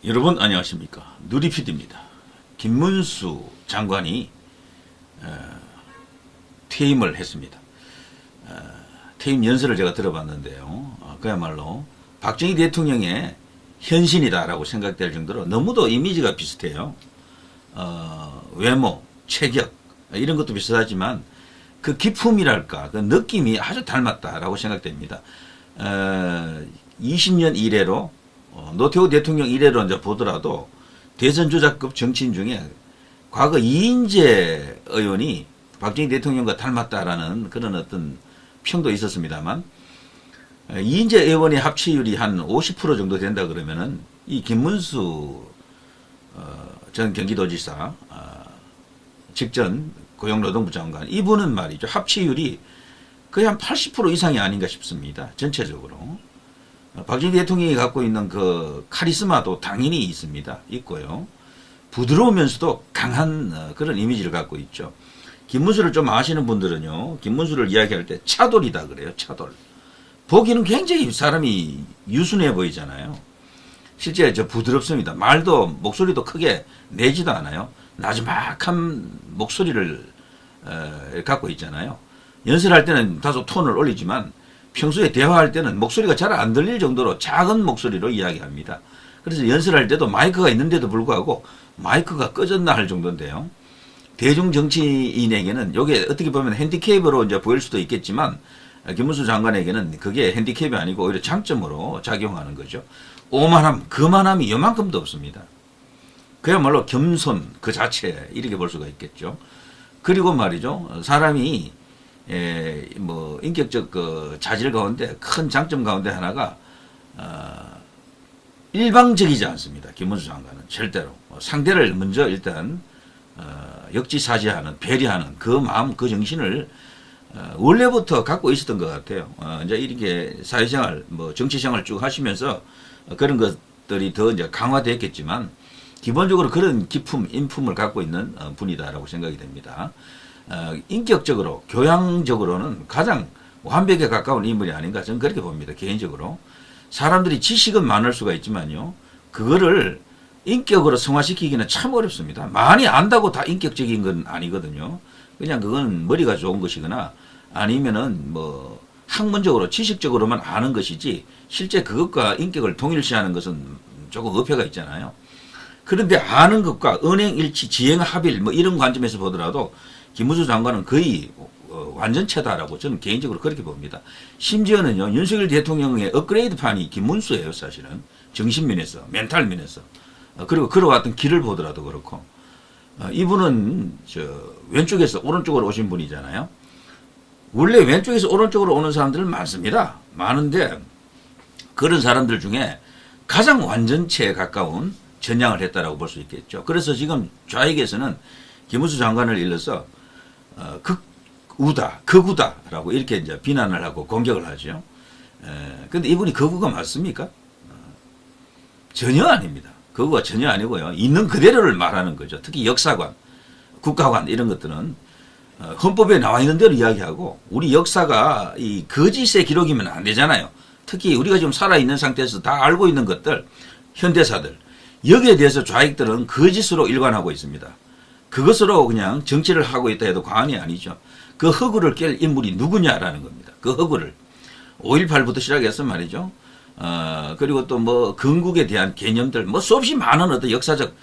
여러분 안녕하십니까. 누리피디입니다. 김문수 장관이 퇴임을 했습니다. 퇴임 연설을 제가 들어봤는데요. 그야말로 박정희 대통령의 현신이다라고 생각될 정도로 너무도 이미지가 비슷해요. 외모, 체격 이런 것도 비슷하지만 그 기품이랄까 그 느낌이 아주 닮았다라고 생각됩니다. 20년 이래로 노태우 대통령 이래로 이제 보더라도 대선 주자급 정치인 중에 과거 이인재 의원이 박정희 대통령과 닮았다라는 그런 어떤 평도 있었습니다만, 이인재 의원의 합치율이 한 50% 정도 된다 그러면은 이 김문수 전 경기도지사 직전 고용노동부 장관 이분은 말이죠, 합치율이 거의 한 80% 이상이 아닌가 싶습니다. 전체적으로. 박정희 대통령이 갖고 있는 그 카리스마도 당연히 있고요. 부드러우면서도 강한 그런 이미지를 갖고 있죠. 김문수를 좀 아시는 분들은요, 김문수를 이야기할 때 차돌이다 그래요. 차돌. 보기는 굉장히 사람이 유순해 보이잖아요. 실제 부드럽습니다. 말도 목소리도 크게 내지도 않아요. 나지막한 목소리를 갖고 있잖아요. 연설할 때는 다소 톤을 올리지만 평소에 대화할 때는 목소리가 잘 안 들릴 정도로 작은 목소리로 이야기합니다. 그래서 연설할 때도 마이크가 있는데도 불구하고 마이크가 꺼졌나 할 정도인데요. 대중 정치인에게는 이게 어떻게 보면 핸디캡으로 이제 보일 수도 있겠지만, 김문수 장관에게는 그게 핸디캡이 아니고 오히려 장점으로 작용하는 거죠. 오만함, 거만함이 요만큼도 없습니다. 그야말로 겸손 그 자체 이렇게 볼 수가 있겠죠. 그리고 말이죠, 사람이 인격적 그 자질 가운데 큰 장점 가운데 하나가 일방적이지 않습니다. 김문수 장관은 절대로 상대를 먼저 일단 역지사지하는, 배려하는 그 마음, 그 정신을 원래부터 갖고 있었던 것 같아요. 이제 이렇게 사회생활, 정치생활 쭉 하시면서 그런 것들이 더 이제 강화됐겠지만 기본적으로 그런 기품, 인품을 갖고 있는 분이다라고 생각이 됩니다. 인격적으로, 교양적으로는 가장 완벽에 가까운 인물이 아닌가 저는 그렇게 봅니다. 개인적으로. 사람들이 지식은 많을 수가 있지만요, 그거를 인격으로 승화시키기는 참 어렵습니다. 많이 안다고 다 인격적인 건 아니거든요. 그냥 그건 머리가 좋은 것이거나 아니면은 학문적으로 지식적으로만 아는 것이지 실제 그것과 인격을 동일시하는 것은 조금 어폐가 있잖아요. 그런데 아는 것과 언행일치, 지행합일 이런 관점에서 보더라도 김문수 장관은 거의 완전체다라고 저는 개인적으로 그렇게 봅니다. 심지어는요, 윤석열 대통령의 업그레이드판이 김문수예요, 사실은. 정신면에서, 멘탈면에서. 그리고 걸어왔던 길을 보더라도 그렇고. 이분은 왼쪽에서 오른쪽으로 오신 분이잖아요. 원래 왼쪽에서 오른쪽으로 오는 사람들은 많습니다. 많은데 그런 사람들 중에 가장 완전체에 가까운 전향을 했다라고 볼 수 있겠죠. 그래서 지금 좌익에서는 김문수 장관을 일러서 극우다라고 이렇게 이제 비난을 하고 공격을 하죠. 근데 이분이 극우가 맞습니까? 전혀 아닙니다. 극우가 전혀 아니고요. 있는 그대로를 말하는 거죠. 특히 역사관, 국가관 이런 것들은 헌법에 나와 있는 대로 이야기하고, 우리 역사가 이 거짓의 기록이면 안 되잖아요. 특히 우리가 지금 살아있는 상태에서 다 알고 있는 것들, 현대사들, 여기에 대해서 좌익들은 거짓으로 일관하고 있습니다. 그것으로 그냥 정치를 하고 있다 해도 과언이 아니죠. 그 허구를 깰 인물이 누구냐라는 겁니다. 그 허구를. 5.18부터 시작해서 말이죠. 그리고 또 건국에 대한 개념들, 수없이 많은 어떤 역사적,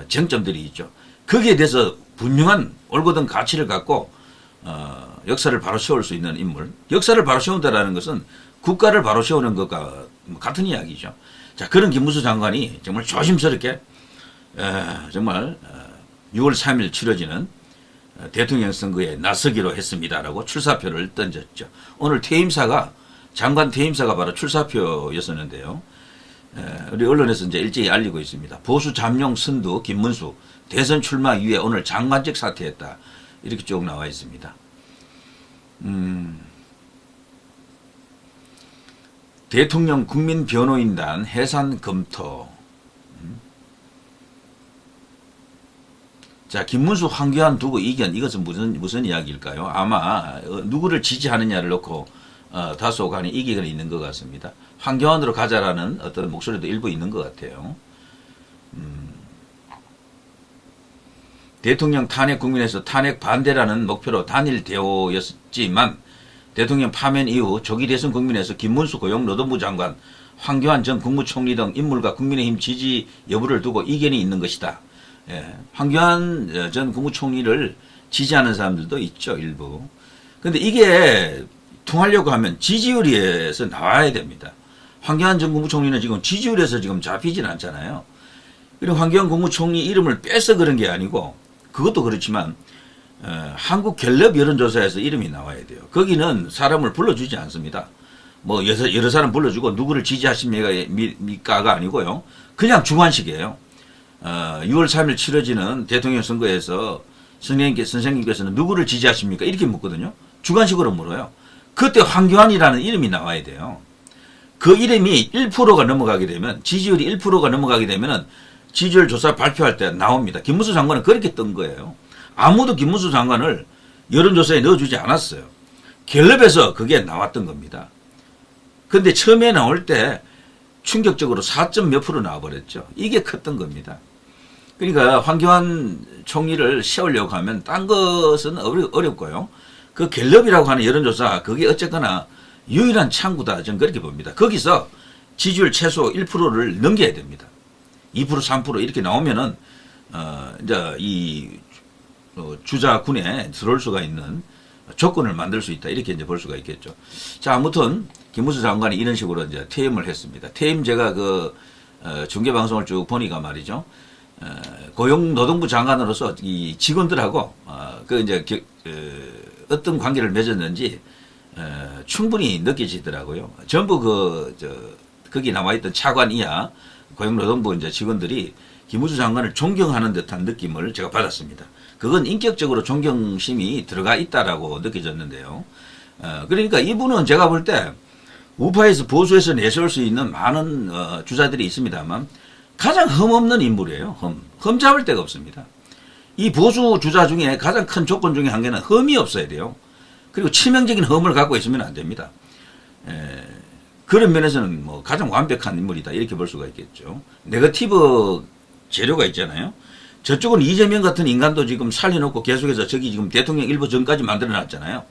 쟁점들이 있죠. 거기에 대해서 분명한 올곧은 가치를 갖고, 역사를 바로 세울 수 있는 인물. 역사를 바로 세운다라는 것은 국가를 바로 세우는 것과 같은 이야기죠. 자, 그런 김문수 장관이 정말 조심스럽게, 정말, 6월 3일 치러지는 대통령 선거에 나서기로 했습니다라고 출사표를 던졌죠. 오늘 장관 퇴임사가 바로 출사표였었는데요. 우리 언론에서 이제 일찍이 알리고 있습니다. 보수 잠룡 선두 김문수 대선 출마 이후에 오늘 장관직 사퇴했다. 이렇게 쭉 나와 있습니다. 대통령 국민변호인단 해산 검토. 자, 김문수, 황교안 두고 이견, 이것은 무슨 이야기일까요? 아마 누구를 지지하느냐를 놓고 다소 간에 이견이 있는 것 같습니다. 황교안으로 가자라는 어떤 목소리도 일부 있는 것 같아요. 대통령 탄핵 국민에서 탄핵 반대라는 목표로 단일대오였지만 대통령 파면 이후 조기 대선 국민에서 김문수 고용노동부 장관, 황교안 전 국무총리 등 인물과 국민의힘 지지 여부를 두고 이견이 있는 것이다. 예, 황교안 전 국무총리를 지지하는 사람들도 있죠, 일부. 근데 이게 통하려고 하면 지지율에서 나와야 됩니다. 황교안 전 국무총리는 지금 지지율에서 지금 잡히진 않잖아요. 그리고 황교안 국무총리 이름을 빼서 그런 게 아니고, 그것도 그렇지만 한국갤럽 여론조사에서 이름이 나와야 돼요. 거기는 사람을 불러주지 않습니다. 뭐 여러 사람 불러주고 누구를 지지하십니까가 아니고요. 그냥 주관식이에요. 6월 3일 치러지는 대통령 선거에서 선생님께서는 누구를 지지하십니까? 이렇게 묻거든요. 주관식으로 물어요. 그때 황교안이라는 이름이 나와야 돼요. 그 이름이 1%가 넘어가게 되면, 지지율이 1%가 넘어가게 되면은 지지율 조사 발표할 때 나옵니다. 김문수 장관은 그렇게 뜬 거예요. 아무도 김문수 장관을 여론조사에 넣어주지 않았어요. 갤럽에서 그게 나왔던 겁니다. 근데 처음에 나올 때 충격적으로 4점 몇 프로 나와버렸죠. 이게 컸던 겁니다. 그러니까 황교안 총리를 세우려고 하면 딴 것은 어렵고요. 그 갤럽이라고 하는 여론조사, 그게 어쨌거나 유일한 창구다. 저는 그렇게 봅니다. 거기서 지지율 최소 1%를 넘겨야 됩니다. 2%, 3% 이렇게 나오면은, 이제 이 주자군에 들어올 수가 있는 조건을 만들 수 있다. 이렇게 이제 볼 수가 있겠죠. 자, 아무튼, 김문수 장관이 이런 식으로 이제 퇴임을 했습니다. 퇴임 제가 중계방송을 쭉 보니까 말이죠. 고용노동부 장관으로서 이 직원들하고, 어떤 관계를 맺었는지, 충분히 느껴지더라고요. 전부 거기 남아있던 차관 이하 고용노동부 이제 직원들이 김문수 장관을 존경하는 듯한 느낌을 제가 받았습니다. 그건 인격적으로 존경심이 들어가 있다라고 느껴졌는데요. 그러니까 이분은 제가 볼 때 우파에서 보수에서 내세울 수 있는 많은 주자들이 있습니다만 가장 흠없는 인물이에요. 흠 잡을 데가 없습니다. 이 보수 주자 중에 가장 큰 조건 중에 한 개는 흠이 없어야 돼요. 그리고 치명적인 흠을 갖고 있으면 안 됩니다. 그런 면에서는 뭐 가장 완벽한 인물이다 이렇게 볼 수가 있겠죠. 네거티브 재료가 있잖아요. 저쪽은 이재명 같은 인간도 지금 살려놓고 계속해서 저기 지금 대통령 일부 전까지 만들어놨잖아요.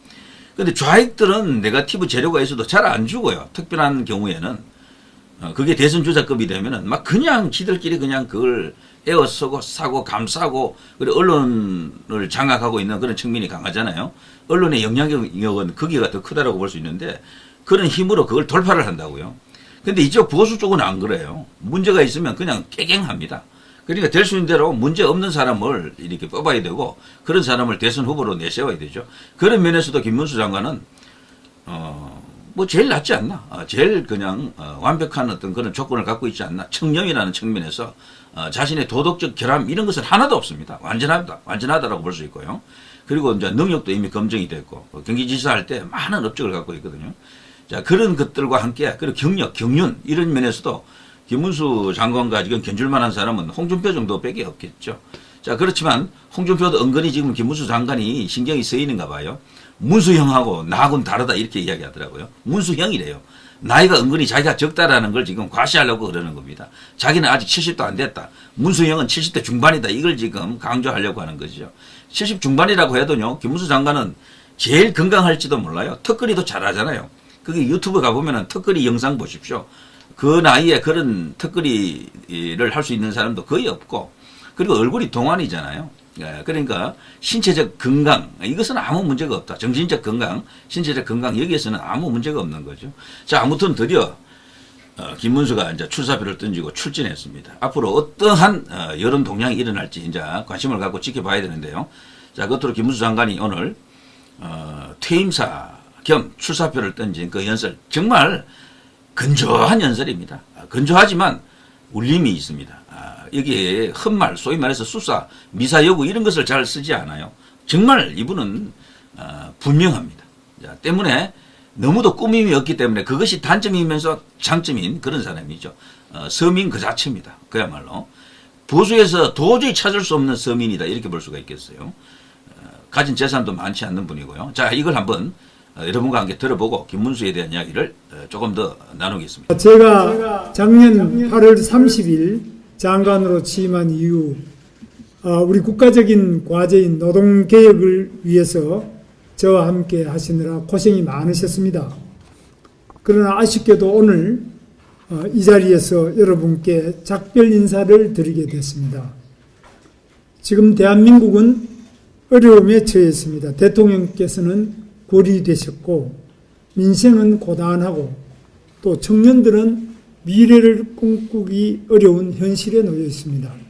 근데 좌익들은 네거티브 재료가 있어도 잘 안 죽어요. 특별한 경우에는 그게 대선 주자급이 되면은 막 그냥 지들끼리 그냥 그걸 에어쓰고 사고 감싸고 그리고 언론을 장악하고 있는 그런 측면이 강하잖아요. 언론의 영향력은 거기가 더 크다라고 볼 수 있는데 그런 힘으로 그걸 돌파를 한다고요. 근데 이쪽 보수 쪽은 안 그래요. 문제가 있으면 그냥 깨갱합니다. 그러니까 될 수 있는 대로 문제 없는 사람을 이렇게 뽑아야 되고 그런 사람을 대선 후보로 내세워야 되죠. 그런 면에서도 김문수 장관은 뭐 제일 낫지 않나. 제일 그냥 완벽한 어떤 그런 조건을 갖고 있지 않나. 청렴이라는 측면에서 자신의 도덕적 결함 이런 것은 하나도 없습니다. 완전하다라고 볼 수 있고요. 그리고 이제 능력도 이미 검증이 됐고 경기지사 할 때 많은 업적을 갖고 있거든요. 자, 그런 것들과 함께 그리고 경력, 경륜 이런 면에서도 김문수 장관과 지금 견줄 만한 사람은 홍준표 정도밖에 없겠죠. 자, 그렇지만 홍준표도 은근히 지금 김문수 장관이 신경이 쓰이는가 봐요. 문수형하고 나하고는 다르다 이렇게 이야기하더라고요. 문수형이래요. 나이가 은근히 자기가 적다라는 걸 지금 과시하려고 그러는 겁니다. 자기는 아직 70도 안 됐다. 문수형은 70대 중반이다. 이걸 지금 강조하려고 하는 거죠. 70 중반이라고 해도요. 김문수 장관은 제일 건강할지도 몰라요. 턱걸이도 잘하잖아요. 그게 유튜브 가보면은 턱걸이 영상 보십시오. 그 나이에 그런 턱걸이를 할 수 있는 사람도 거의 없고 그리고 얼굴이 동안이잖아요. 그러니까 신체적 건강 이것은 아무 문제가 없다. 정신적 건강, 신체적 건강 여기에서는 아무 문제가 없는 거죠. 자, 아무튼 드디어 김문수가 이제 출사표를 던지고 출진했습니다. 앞으로 어떠한 여론 동향이 일어날지 이제 관심을 갖고 지켜봐야 되는데요. 자, 끝으로 김문수 장관이 오늘 퇴임사 겸 출사표를 던진 그 연설 정말 건조한 연설입니다. 건조하지만 울림이 있습니다. 여기에 헛말, 소위 말해서 수사, 미사여구 이런 것을 잘 쓰지 않아요. 정말 이분은 분명합니다. 자, 때문에 너무도 꾸밈이 없기 때문에 그것이 단점이면서 장점인 그런 사람이죠. 서민 그 자체입니다. 그야말로 보수에서 도저히 찾을 수 없는 서민이다 이렇게 볼 수가 있겠어요. 가진 재산도 많지 않는 분이고요. 자, 이걸 한번 여러분과 함께 들어보고 김문수에 대한 이야기를 조금 더 나누겠습니다. 제가 작년 8월 30일 장관으로 취임한 이후 우리 국가적인 과제인 노동개혁을 위해서 저와 함께 하시느라 고생이 많으셨습니다. 그러나 아쉽게도 오늘 이 자리에서 여러분께 작별 인사를 드리게 됐습니다. 지금 대한민국은 어려움에 처해 있습니다. 대통령께서는 고리되셨고 민생은 고단하고 또 청년들은 미래를 꿈꾸기 어려운 현실에 놓여 있습니다.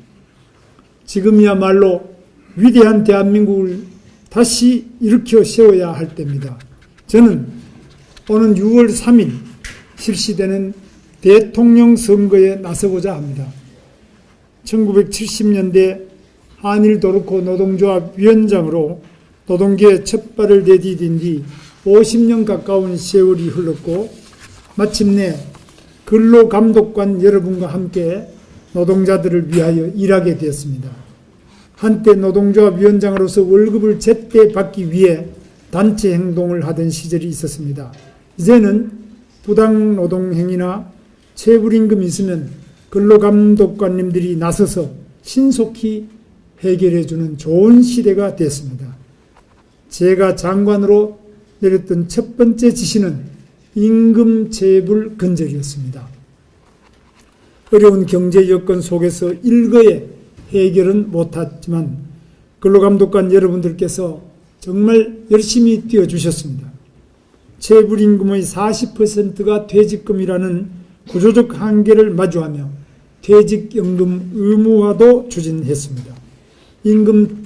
지금이야말로 위대한 대한민국을 다시 일으켜 세워야 할 때입니다. 저는 오는 6월 3일 실시되는 대통령 선거에 나서고자 합니다. 1970년대 한일 도르코 노동조합 위원장으로 노동계에 첫 발을 내디딘 뒤 50년 가까운 세월이 흘렀고 마침내 근로감독관 여러분과 함께 노동자들을 위하여 일하게 되었습니다. 한때 노동조합 위원장으로서 월급을 제때 받기 위해 단체 행동을 하던 시절이 있었습니다. 이제는 부당 노동행위나 체불임금이 있으면 근로감독관님들이 나서서 신속히 해결해주는 좋은 시대가 됐습니다. 제가 장관으로 내렸던 첫 번째 지시는 임금 체불 근절이었습니다. 어려운 경제 여건 속에서 일거에 해결은 못했지만 근로감독관 여러분들께서 정말 열심히 뛰어주셨습니다. 체불임금의 40%가 퇴직금이라는 구조적 한계를 마주하며 퇴직연금 의무화도 추진했습니다. 임금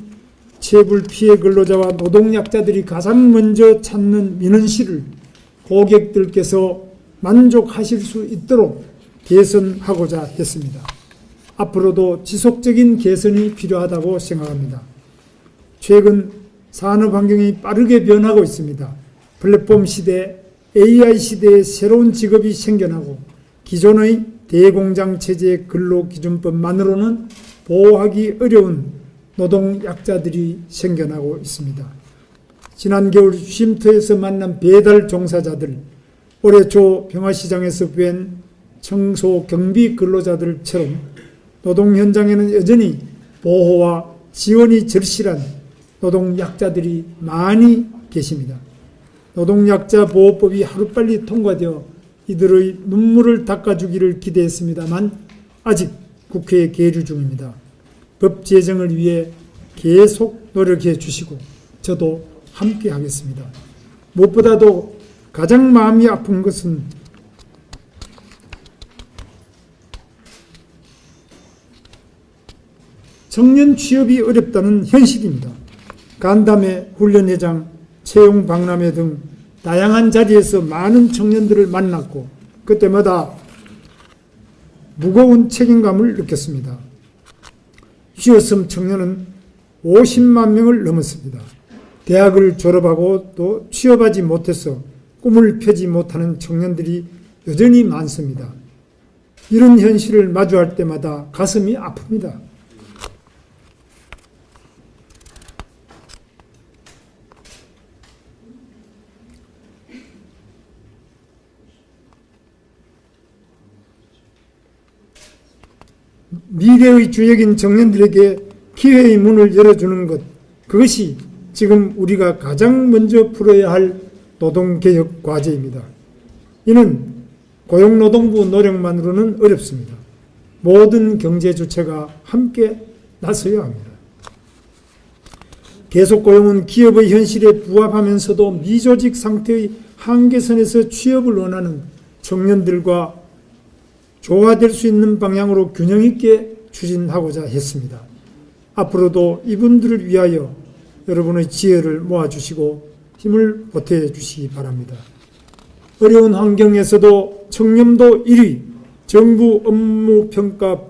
체불 피해 근로자와 노동약자들이 가장 먼저 찾는 민원실을 고객들께서 만족하실 수 있도록 개선하고자 했습니다. 앞으로도 지속적인 개선이 필요하다고 생각합니다. 최근 산업 환경이 빠르게 변하고 있습니다. 플랫폼 시대, AI 시대에 새로운 직업이 생겨나고 기존의 대공장 체제 근로기준법만으로는 보호하기 어려운 노동약자들이 생겨나고 있습니다. 지난 겨울 쉼터에서 만난 배달 종사자들, 올해 초 평화시장에서 뵌 청소 경비 근로자들처럼 노동 현장에는 여전히 보호와 지원이 절실한 노동약자들이 많이 계십니다. 노동약자 보호법이 하루빨리 통과되어 이들의 눈물을 닦아주기를 기대했습니다만 아직 국회에 계류 중입니다. 법 제정을 위해 계속 노력해 주시고 저도 함께 하겠습니다. 무엇보다도 가장 마음이 아픈 것은 청년 취업이 어렵다는 현실입니다. 간담회, 훈련회장, 채용 박람회 등 다양한 자리에서 많은 청년들을 만났고 그때마다 무거운 책임감을 느꼈습니다. 취업성 청년은 50만 명을 넘었습니다. 대학을 졸업하고 또 취업하지 못해서 꿈을 펴지 못하는 청년들이 여전히 많습니다. 이런 현실을 마주할 때마다 가슴이 아픕니다. 미래의 주역인 청년들에게 기회의 문을 열어주는 것, 그것이 지금 우리가 가장 먼저 풀어야 할 노동개혁 과제입니다. 이는 고용노동부 노력만으로는 어렵습니다. 모든 경제주체가 함께 나서야 합니다. 계속고용은 기업의 현실에 부합하면서도 미조직 상태의 한계선에서 취업을 원하는 청년들과 조화될 수 있는 방향으로 균형 있게 추진하고자 했습니다. 앞으로도 이분들을 위하여 여러분의 지혜를 모아주시고 힘을 보태주시기 바랍니다. 어려운 환경에서도 청렴도 1위, 정부 업무평가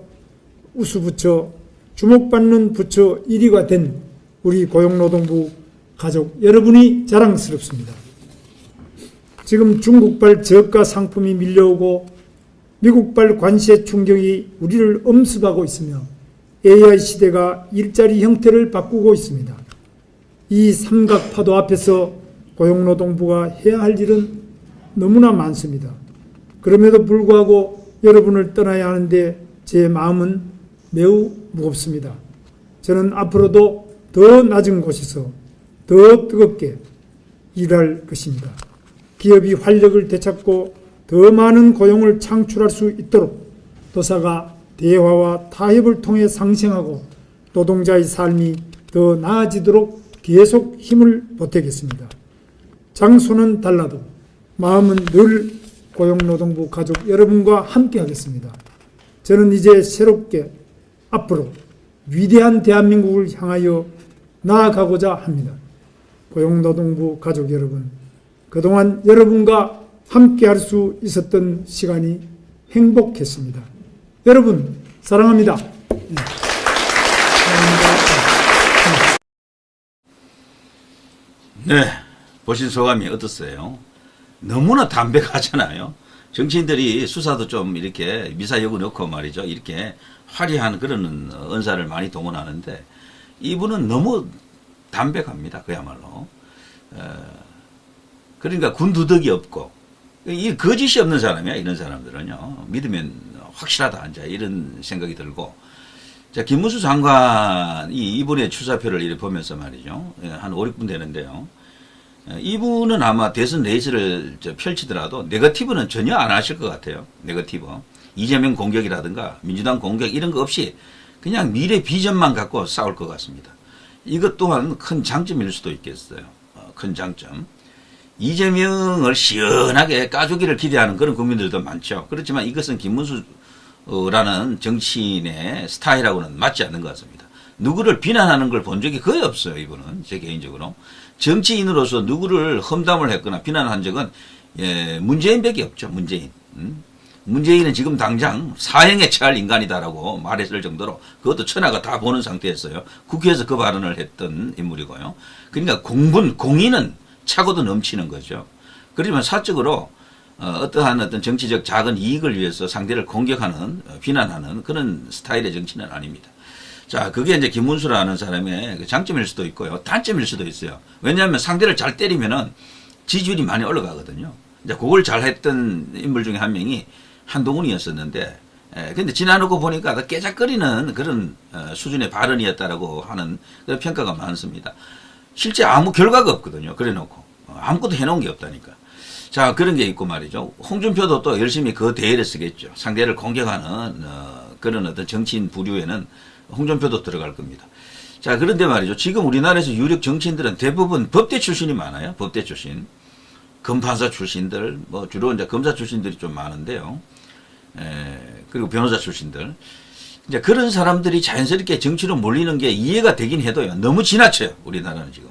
우수부처, 주목받는 부처 1위가 된 우리 고용노동부 가족 여러분이 자랑스럽습니다. 지금 중국발 저가 상품이 밀려오고 미국발 관세 충격이 우리를 엄습하고 있으며 AI 시대가 일자리 형태를 바꾸고 있습니다. 이 삼각파도 앞에서 고용노동부가 해야 할 일은 너무나 많습니다. 그럼에도 불구하고 여러분을 떠나야 하는데 제 마음은 매우 무겁습니다. 저는 앞으로도 더 낮은 곳에서 더 뜨겁게 일할 것입니다. 기업이 활력을 되찾고 더 많은 고용을 창출할 수 있도록 도사가 대화와 타협을 통해 상생하고 노동자의 삶이 더 나아지도록 계속 힘을 보태겠습니다. 장소는 달라도 마음은 늘 고용노동부 가족 여러분과 함께 하겠습니다. 저는 이제 새롭게 앞으로 위대한 대한민국을 향하여 나아가고자 합니다. 고용노동부 가족 여러분, 그동안 여러분과 함께 할 수 있었던 시간이 행복했습니다. 여러분, 사랑합니다. 네, 보신 소감이 어떻어요? 너무나 담백하잖아요. 정치인들이 수사도 좀 이렇게 미사여구 넣고 말이죠. 이렇게 화려한 그런 언사를 많이 동원하는데 이분은 너무 담백합니다. 그야말로. 그러니까 군두덕이 없고 이 거짓이 없는 사람이야. 이런 사람들은요. 믿으면 확실하다. 이제 이런 생각이 들고. 자, 김문수 장관이 이분의 출사표를 이렇게 보면서 말이죠. 한 5, 6분 되는데요. 이분은 아마 대선 레이스를 펼치더라도 네거티브는 전혀 안 하실 것 같아요. 네거티브. 이재명 공격이라든가 민주당 공격 이런 거 없이 그냥 미래 비전만 갖고 싸울 것 같습니다. 이것 또한 큰 장점일 수도 있겠어요. 큰 장점. 이재명을 시원하게 까주기를 기대하는 그런 국민들도 많죠. 그렇지만 이것은 김문수라는 정치인의 스타일하고는 맞지 않는 것 같습니다. 누구를 비난하는 걸 본 적이 거의 없어요. 이분은 제 개인적으로. 정치인으로서 누구를 험담을 했거나 비난한 적은 문재인밖에 없죠. 문재인. 문재인은 지금 당장 사형에 처할 인간이다라고 말했을 정도로 그것도 천하가 다 보는 상태였어요. 국회에서 그 발언을 했던 인물이고요. 그러니까 공인은 차고도 넘치는 거죠. 그렇지만 사적으로 어떤 정치적 작은 이익을 위해서 상대를 공격하는 비난하는 그런 스타일의 정치는 아닙니다. 자, 그게 이제 김문수라는 사람의 장점일 수도 있고요. 단점일 수도 있어요. 왜냐하면 상대를 잘 때리면은 지지율이 많이 올라가거든요. 이제 그걸 잘 했던 인물 중에 한 명이 한동훈이었었는데, 근데 지나놓고 보니까 깨작거리는 그런 수준의 발언이었다라고 하는 그런 평가가 많습니다. 실제 아무 결과가 없거든요. 그래 놓고. 아무것도 해놓은 게 없다니까. 자, 그런 게 있고 말이죠. 홍준표도 또 열심히 그 대회를 쓰겠죠. 상대를 공격하는 그런 어떤 정치인 부류에는 홍준표도 들어갈 겁니다. 자, 그런데 말이죠. 지금 우리나라에서 유력 정치인들은 대부분 법대 출신이 많아요. 법대 출신. 검판사 출신들, 뭐 주로 이제 검사 출신들이 좀 많은데요. 그리고 변호사 출신들. 이제 그런 사람들이 자연스럽게 정치로 몰리는 게 이해가 되긴 해도요. 너무 지나쳐요. 우리나라는 지금.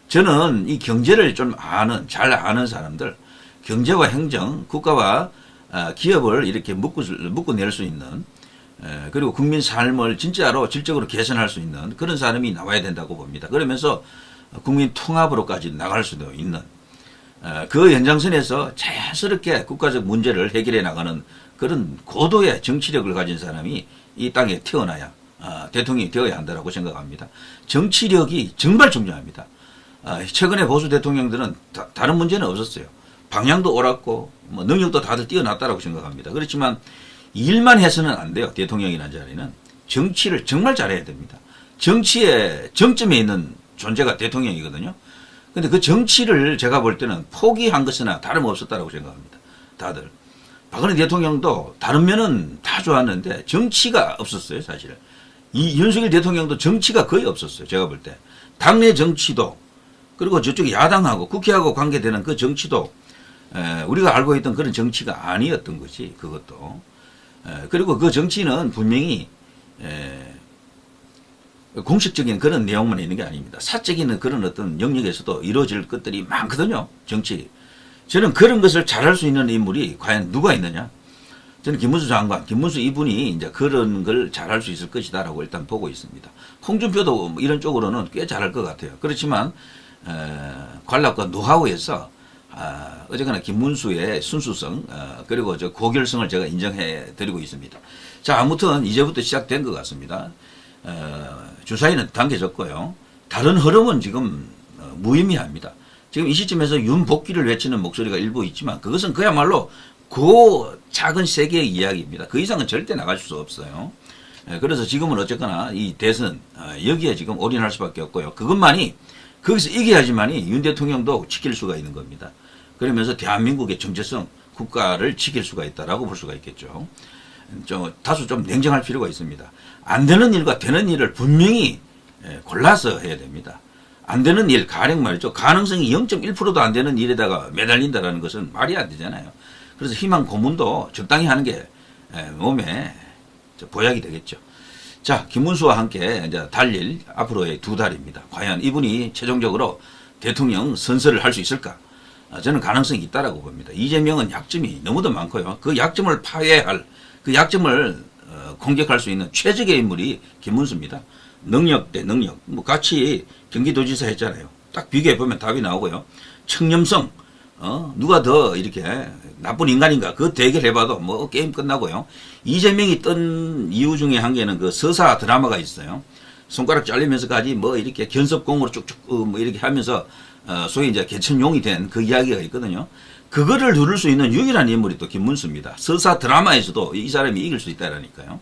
저는 이 경제를 좀 잘 아는 사람들, 경제와 행정, 국가와 기업을 이렇게 묶어낼 수 있는, 그리고 국민 삶을 진짜로 질적으로 개선할 수 있는 그런 사람이 나와야 된다고 봅니다. 그러면서 국민 통합으로까지 나갈 수도 있는, 그 연장선에서 자연스럽게 국가적 문제를 해결해 나가는 그런 고도의 정치력을 가진 사람이 이 땅에 태어나야 대통령이 되어야 한다고 생각합니다. 정치력이 정말 중요합니다. 최근에 보수 대통령들은 다른 문제는 없었어요. 방향도 옳았고 뭐 능력도 다들 뛰어났다고 생각합니다. 그렇지만 일만 해서는 안 돼요. 대통령이라는 자리는 정치를 정말 잘해야 됩니다. 정치의 정점에 있는 존재가 대통령이거든요. 근데 그 정치를 제가 볼 때는 포기한 것이나 다름없었다고 생각합니다. 다들. 박근혜 대통령도 다른 면은 다 좋았는데 정치가 없었어요. 사실. 이 윤석열 대통령도 정치가 거의 없었어요. 제가 볼 때. 당내 정치도 그리고 저쪽 야당하고 국회하고 관계되는 그 정치도 우리가 알고 있던 그런 정치가 아니었던 거지. 그것도. 그리고 그 정치는 분명히 공식적인 그런 내용만 있는 게 아닙니다. 사적인 그런 어떤 영역에서도 이루어질 것들이 많거든요. 정치. 저는 그런 것을 잘할 수 있는 인물이 과연 누가 있느냐? 저는 김문수 장관, 김문수 이분이 이제 그런 걸 잘할 수 있을 것이다라고 일단 보고 있습니다. 홍준표도 뭐 이런 쪽으로는 꽤 잘할 것 같아요. 그렇지만 관락과 노하우에서 어쨌거나 김문수의 순수성 그리고 저 고결성을 제가 인정해 드리고 있습니다. 자, 아무튼 이제부터 시작된 것 같습니다. 주사위는 당겨졌고요. 다른 흐름은 지금 무의미합니다. 지금 이 시점에서 윤복귀를 외치는 목소리가 일부 있지만 그것은 그야말로 그 작은 세계의 이야기입니다. 그 이상은 절대 나갈 수 없어요. 그래서 지금은 어쨌거나 이 대선 여기에 지금 올인할 수밖에 없고요. 그것만이 거기서 이겨야지만이 윤 대통령도 지킬 수가 있는 겁니다. 그러면서 대한민국의 정체성 국가를 지킬 수가 있다라고 볼 수가 있겠죠. 다소 좀 냉정할 필요가 있습니다. 안 되는 일과 되는 일을 분명히 골라서 해야 됩니다. 안 되는 일, 가령 말이죠. 가능성이 0.1%도 안 되는 일에다가 매달린다라는 것은 말이 안 되잖아요. 그래서 희망 고문도 적당히 하는 게 몸에 보약이 되겠죠. 자, 김문수와 함께 이제 달릴 앞으로의 2달입니다. 과연 이분이 최종적으로 대통령 선서를 할 수 있을까? 저는 가능성이 있다라고 봅니다. 이재명은 약점이 너무도 많고요. 그 약점을 파괴할, 그 약점을 공격할 수 있는 최적의 인물이 김문수입니다. 능력 대 능력. 뭐 같이 경기도지사 했잖아요. 딱 비교해보면 답이 나오고요. 청렴성, 누가 더 이렇게 나쁜 인간인가, 그 대결해봐도 뭐 게임 끝나고요. 이재명이 뜬 이유 중에 한 개는 그 서사 드라마가 있어요. 손가락 잘리면서까지 뭐 이렇게 견섭공으로 쭉쭉 뭐 이렇게 하면서 소위 이제 개천용이 된 그 이야기가 있거든요. 그거를 누를 수 있는 유일한 인물이 또 김문수입니다. 서사 드라마에서도 이 사람이 이길 수 있다라니까요.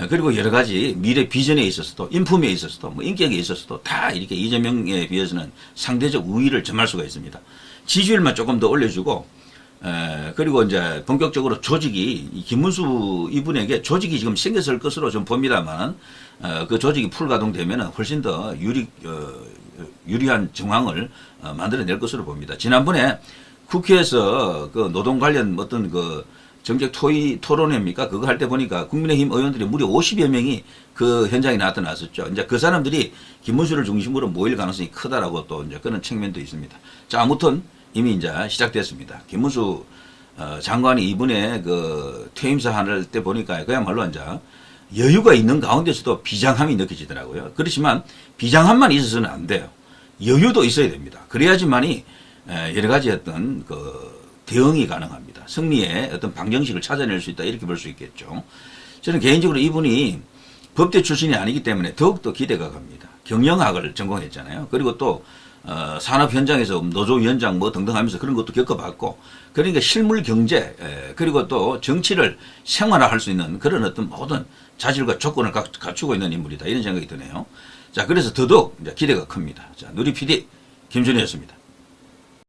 그리고 여러 가지 미래 비전에 있어서도, 인품에 있어서도, 뭐 인격에 있어서도 다 이렇게 이재명에 비해서는 상대적 우위를 점할 수가 있습니다. 지지율만 조금 더 올려주고, 그리고 이제 본격적으로 조직이, 김문수 이분에게 조직이 지금 생겼을 것으로 좀 봅니다만, 그 조직이 풀가동되면 훨씬 더 유리한 정황을 만들어낼 것으로 봅니다. 지난번에 국회에서 그 노동 관련 어떤 그 정책 토론회입니까? 그거 할 때 보니까 국민의힘 의원들이 무려 50여 명이 그 현장에 나타났었죠. 이제 그 사람들이 김문수를 중심으로 모일 가능성이 크다라고 또 이제 그런 측면도 있습니다. 자, 아무튼 이미 이제 시작됐습니다. 김문수 장관이 이번에 그 퇴임사 할 때 보니까 그야말로 이제 여유가 있는 가운데서도 비장함이 느껴지더라고요. 그렇지만 비장함만 있어서는 안 돼요. 여유도 있어야 됩니다. 그래야지만이 여러 가지 어떤 그 대응이 가능합니다. 승리의 어떤 방정식을 찾아낼 수 있다, 이렇게 볼 수 있겠죠. 저는 개인적으로 이분이 법대 출신이 아니기 때문에 더욱더 기대가 갑니다. 경영학을 전공했잖아요. 그리고 또 산업 현장에서 노조위원장 뭐 등등 하면서 그런 것도 겪어봤고, 그러니까 실물 경제, 그리고 또 정치를 생활화할 수 있는 그런 어떤 모든 자질과 조건을 갖추고 있는 인물이다, 이런 생각이 드네요. 자, 그래서 더더욱 이제 기대가 큽니다. 자, 누리 PD 김준희였습니다.